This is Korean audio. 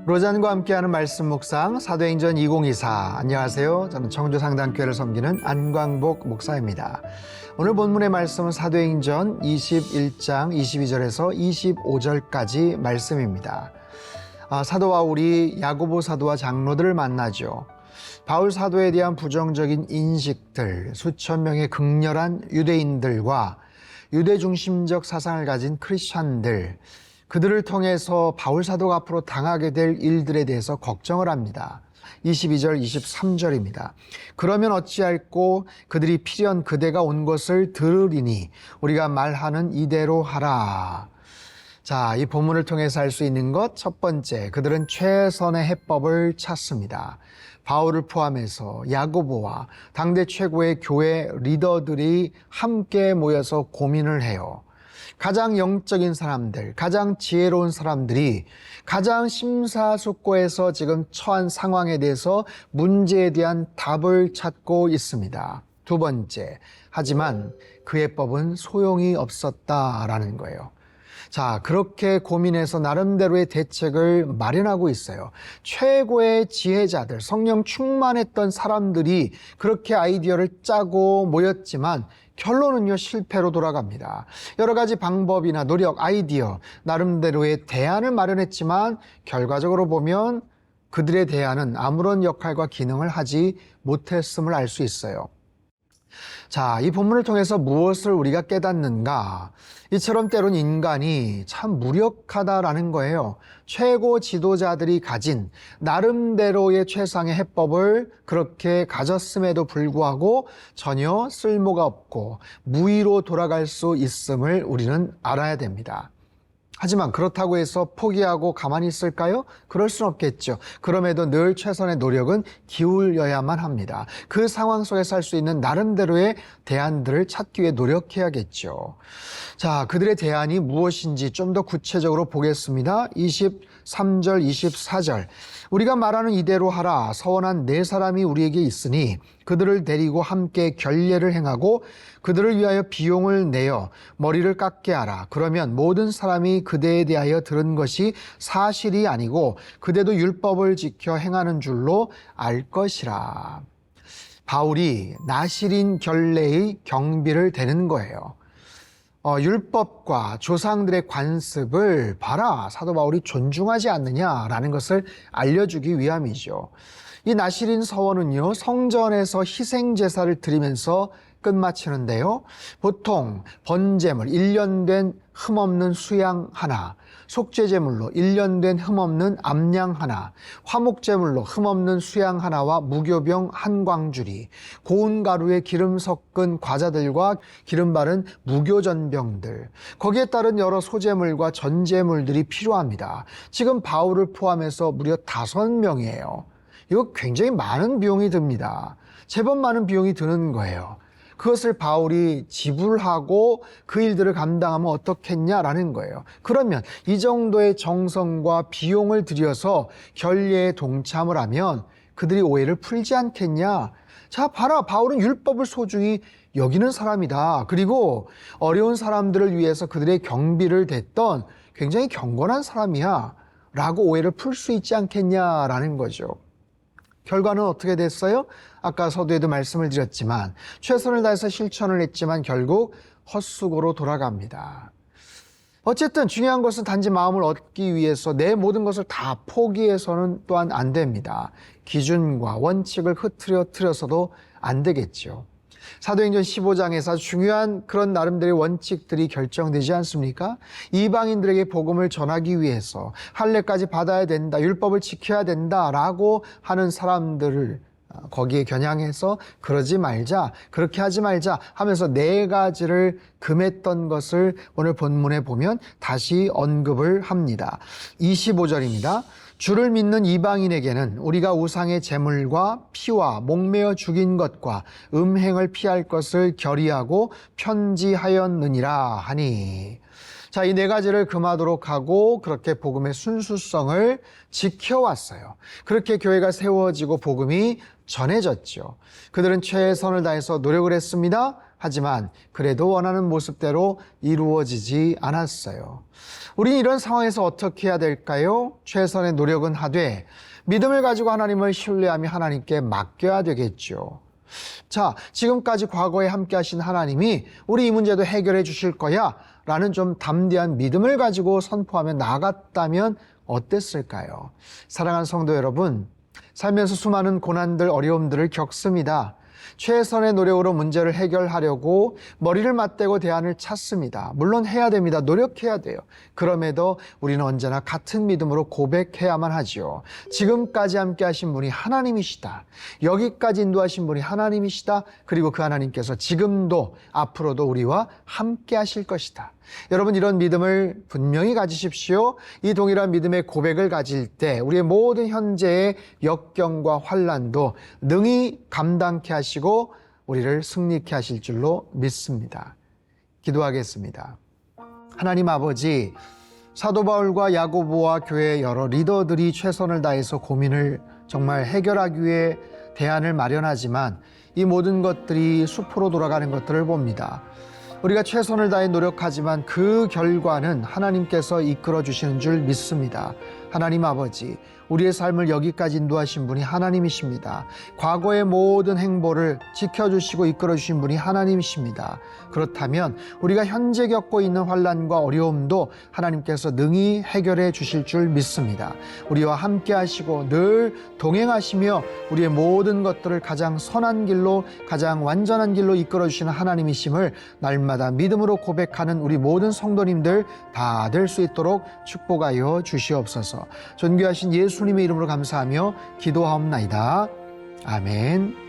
로잔과 함께하는 말씀 묵상 사도행전 2024. 안녕하세요. 저는 청주상당교회를 섬기는 안광복 목사입니다. 오늘 본문의 말씀은 사도행전 21장 22절에서 25절까지 말씀입니다. 사도 바울이 야고보 사도와 장로들을 만나죠. 바울 사도에 대한 부정적인 인식들, 수천 명의 극렬한 유대인들과 유대 중심적 사상을 가진 크리스찬들, 그들을 통해서 바울 사도가 앞으로 당하게 될 일들에 대해서 걱정을 합니다. 22절, 23절입니다. 그러면 어찌할꼬 그들이 필연 그대가 온 것을 들으리니 우리가 말하는 이대로 하라. 자, 이 본문을 통해서 알 수 있는 것 첫 번째, 그들은 최선의 해법을 찾습니다. 바울을 포함해서 야고보와 당대 최고의 교회 리더들이 함께 모여서 고민을 해요. 가장 영적인 사람들, 가장 지혜로운 사람들이 가장 심사숙고해서 지금 처한 상황에 대해서 문제에 대한 답을 찾고 있습니다. 두 번째, 하지만 그 해법은 소용이 없었다라는 거예요. 자, 그렇게 고민해서 나름대로의 대책을 마련하고 있어요. 최고의 지혜자들, 성령 충만했던 사람들이 그렇게 아이디어를 짜고 모였지만 결론은요, 실패로 돌아갑니다. 여러 가지 방법이나 노력, 아이디어, 나름대로의 대안을 마련했지만 결과적으로 보면 그들의 대안은 아무런 역할과 기능을 하지 못했음을 알 수 있어요. 자, 이 본문을 통해서 무엇을 우리가 깨닫는가? 이처럼 때론 인간이 참 무력하다라는 거예요. 최고 지도자들이 가진 나름대로의 최상의 해법을 그렇게 가졌음에도 불구하고 전혀 쓸모가 없고 무의로 돌아갈 수 있음을 우리는 알아야 됩니다. 하지만 그렇다고 해서 포기하고 가만히 있을까요? 그럴 수는 없겠죠. 그럼에도 늘 최선의 노력은 기울여야만 합니다. 그 상황 속에서 할 수 있는 나름대로의 대안들을 찾기 위해 노력해야겠죠. 자, 그들의 대안이 무엇인지 좀 더 구체적으로 보겠습니다. 23절, 24절. 우리가 말하는 이대로 하라. 서원한 네 사람이 우리에게 있으니 그들을 데리고 함께 결례를 행하고 그들을 위하여 비용을 내어 머리를 깎게 하라. 그러면 모든 사람이 그대에 대하여 들은 것이 사실이 아니고 그대도 율법을 지켜 행하는 줄로 알 것이라. 바울이 나실인 결례의 경비를 대는 거예요. 율법과 조상들의 관습을 봐라, 사도 바울이 존중하지 않느냐라는 것을 알려주기 위함이죠. 이 나실인 서원은요, 성전에서 희생 제사를 드리면서 끝마치는데요. 보통 번제물 1년 된 흠없는 수양 하나, 속죄제물로 1년 된 흠없는 암양 하나, 화목제물로 흠없는 수양 하나와 무교병 한 광주리, 고운 가루에 기름 섞은 과자들과 기름 바른 무교전병들, 거기에 따른 여러 소제물과 전제물들이 필요합니다. 지금 바울을 포함해서 무려 5명이에요. 이거 굉장히 많은 비용이 듭니다. 제법 많은 비용이 드는 거예요. 그것을 바울이 지불하고 그 일들을 감당하면 어떻겠냐라는 거예요. 그러면 이 정도의 정성과 비용을 들여서 결례에 동참을 하면 그들이 오해를 풀지 않겠냐? 자, 봐라, 바울은 율법을 소중히 여기는 사람이다. 그리고 어려운 사람들을 위해서 그들의 경비를 댔던 굉장히 경건한 사람이야 라고 오해를 풀 수 있지 않겠냐라는 거죠. 결과는 어떻게 됐어요? 아까 서두에도 말씀을 드렸지만 최선을 다해서 실천을 했지만 결국 헛수고로 돌아갑니다. 어쨌든 중요한 것은 단지 마음을 얻기 위해서 내 모든 것을 다 포기해서는 또한 안 됩니다. 기준과 원칙을 흐트려서도 안 되겠죠. 사도행전 15장에서 중요한 그런 나름대로의 원칙들이 결정되지 않습니까? 이방인들에게 복음을 전하기 위해서 할례까지 받아야 된다, 율법을 지켜야 된다라고 하는 사람들을 거기에 겨냥해서 그러지 말자, 그렇게 하지 말자 하면서 4가지를 금했던 것을 오늘 본문에 보면 다시 언급을 합니다. 25절입니다. 주를 믿는 이방인에게는 우리가 우상의 제물과 피와 목매어 죽인 것과 음행을 피할 것을 결의하고 편지하였느니라 하니. 자, 이 4가지를 금하도록 하고 그렇게 복음의 순수성을 지켜왔어요. 그렇게 교회가 세워지고 복음이 전해졌죠. 그들은 최선을 다해서 노력을 했습니다. 하지만 그래도 원하는 모습대로 이루어지지 않았어요. 우린 이런 상황에서 어떻게 해야 될까요? 최선의 노력은 하되 믿음을 가지고 하나님을 신뢰하며 하나님께 맡겨야 되겠죠. 자, 지금까지 과거에 함께 하신 하나님이 우리 이 문제도 해결해 주실 거야 라는 좀 담대한 믿음을 가지고 선포하며 나아갔다면 어땠을까요? 사랑하는 성도 여러분, 살면서 수많은 고난들, 어려움들을 겪습니다. 최선의 노력으로 문제를 해결하려고 머리를 맞대고 대안을 찾습니다. 물론 해야 됩니다. 노력해야 돼요. 그럼에도 우리는 언제나 같은 믿음으로 고백해야만 하죠. 지금까지 함께 하신 분이 하나님이시다. 여기까지 인도하신 분이 하나님이시다. 그리고 그 하나님께서 지금도 앞으로도 우리와 함께 하실 것이다. 여러분, 이런 믿음을 분명히 가지십시오. 이 동일한 믿음의 고백을 가질 때 우리의 모든 현재의 역경과 환난도 능히 감당케 하시고 우리를 승리케 하실 줄로 믿습니다. 기도하겠습니다. 하나님 아버지, 사도 바울과 야고보와 교회의 여러 리더들이 최선을 다해서 고민을 정말 해결하기 위해 대안을 마련하지만 이 모든 것들이 수포로 돌아가는 것들을 봅니다. 우리가 최선을 다해 노력하지만 그 결과는 하나님께서 이끌어 주시는 줄 믿습니다. 하나님 아버지, 우리의 삶을 여기까지 인도하신 분이 하나님이십니다. 과거의 모든 행보를 지켜주시고 이끌어주신 분이 하나님이십니다. 그렇다면 우리가 현재 겪고 있는 환난과 어려움도 하나님께서 능히 해결해 주실 줄 믿습니다. 우리와 함께 하시고 늘 동행하시며 우리의 모든 것들을 가장 선한 길로, 가장 완전한 길로 이끌어주시는 하나님이심을 날마다 믿음으로 고백하는 우리 모든 성도님들 다 될 수 있도록 축복하여 주시옵소서. 존귀하신 예수님의 이름으로 감사하며 기도하옵나이다. 아멘.